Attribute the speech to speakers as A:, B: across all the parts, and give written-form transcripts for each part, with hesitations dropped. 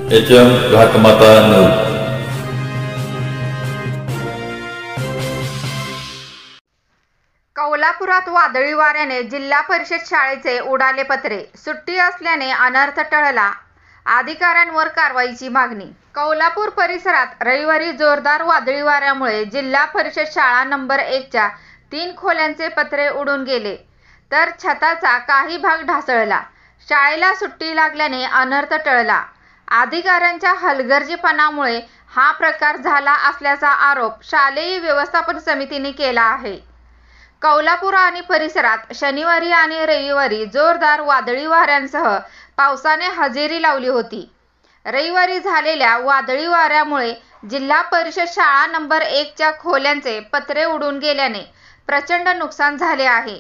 A: HM घाटमाता news.
B: कौलापुरात वादळी वाऱ्याने जिल्हा परिषद शाळेचे उडाले पत्रे। सुट्टी असल्याने अनर्थ टळला, अधिकाऱ्यांवर कारवाईची मागणी। कौलापूर परिसरात रविवारी जोरदार वादळी वाऱ्यामुळे जिल्हा परिषद शाळा नंबर 1 च्या 3 खोल्यांचे पत्रे उडून गेले, तर छताचा काही भाग ढासळला। शाळेला सुट्टी लागल्याने अनर्थ टळला। अधिकाऱ्यांच्या हलगर्जीपणामुळे हा प्रकार झाला असल्याचा आरोप शालेय व्यवस्थापन समितीने केला आहे। कौलापूर आणि परिसरात शनिवारी आणि रविवारी जोरदार वादळी वाऱ्यांसह पावसाने हजेरी लावली होती। रविवारी झालेल्या वादळी वाऱ्यामुळे जिल्हा परिषद शाळा नंबर 1 च्या खोल्यांचे पत्रे उडून गेल्याने प्रचंड नुकसान झाले आहे।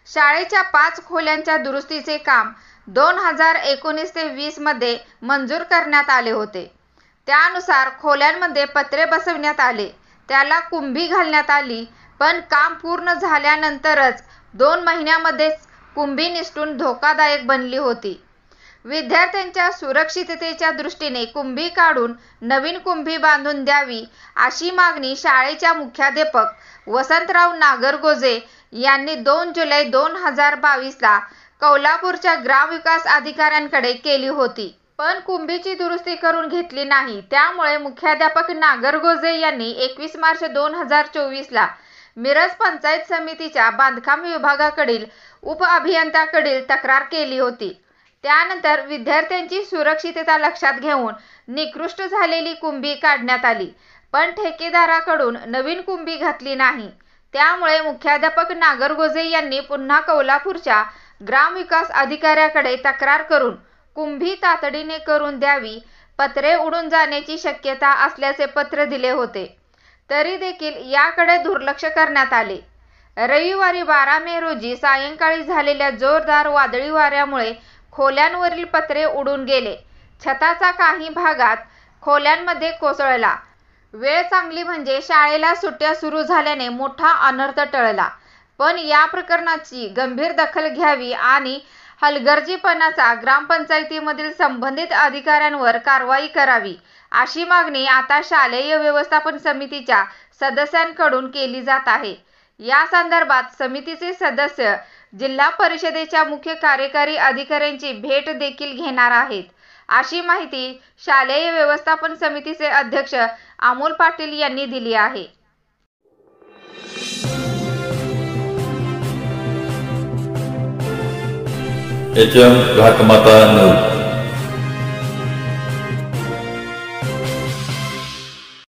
B: शाळेच्या 5 खोल्यांच्या दुरुस्तीचे काम 2019 ते 20 मध्ये मंजूर करण्यात आले होते। त्यानुसार खोल्यांमध्ये पत्रे बसवण्यात आले, त्याला कुंभी घालण्यात आली, पण काम पूर्ण झाल्यानंतरच 2 महिन्यांमध्येच कुंभी निसटून धोकादायक बनली होती। विद्यार्थ्यांच्या सुरक्षिततेच्या दृष्टीने कुंभी काढून नवीन कुंभी बांधून द्यावी, अशी मागणी शाळेच्या मुख्याध्यापक वसंतराव नागरगोजे यांनी 2 जुलै 2022 ला कौलापूरच्या ग्रामविकास अधिकाऱ्यांकडे केली होती। पण कुंभीची दुरुस्ती करून घेतली नाही। त्यामुळे मुख्याध्यापक नागरगोजे यांनी 21 मार्च 2024 ला मिरज पंचायत समितीच्या बांधकाम विभागाकडील उपअभियंत्याकडील तक्रार केली होती। त्यानंतर विद्यार्थ्यांची सुरक्षितता लक्षात घेऊन निकृष्ट झालेली कुंभी काढण्यात आली, पण ठेकेदाराकडून नवीन कुंभी घातली नाही। त्यामुळे मुख्याध्यापक नागरगोजे यांनी पुन्हा कौलापूरच्या ग्रामविकास अधिकाऱ्याकडे तक्रार करून कुंभी तातडीने करून द्यावी, पत्रे उडून जाण्याची शक्यता असल्याचे पत्र दिले होते, तरी देखील याकडे दुर्लक्ष करण्यात आले। रविवारी 12 मे रोजी सायंकाळी झालेल्या जोरदार वादळी वाऱ्यामुळे खोल्यांवरील पत्रे उडून गेले, छताचा काही भागात खोल्यांमध्ये कोसळला। वेळ चांगली म्हणजे शाळेला सुट्ट्या सुरू झाल्याने मोठा अनर्थ टळला, पण या प्रकरणाची गंभीर दखल घ्यावी आणि हलगर्जीपणाचा ग्रामपंचायतीमधील संबंधित अधिकाऱ्यांवर कारवाई करावी, अशी मागणी आता शालेय व्यवस्थापन समितीच्या सदस्यांकडून केली जात आहे। या संदर्भात समितीचे सदस्य जिल्हा परिषदेच्या मुख्य कार्यकारी अधिकाऱ्यांची भेट देखील घेणार आहेत, अशी माहिती शालेय व्यवस्थापन समितीचे अध्यक्ष अमोल पाटील यांनी दिली आहे।
A: HM घाटमाता news.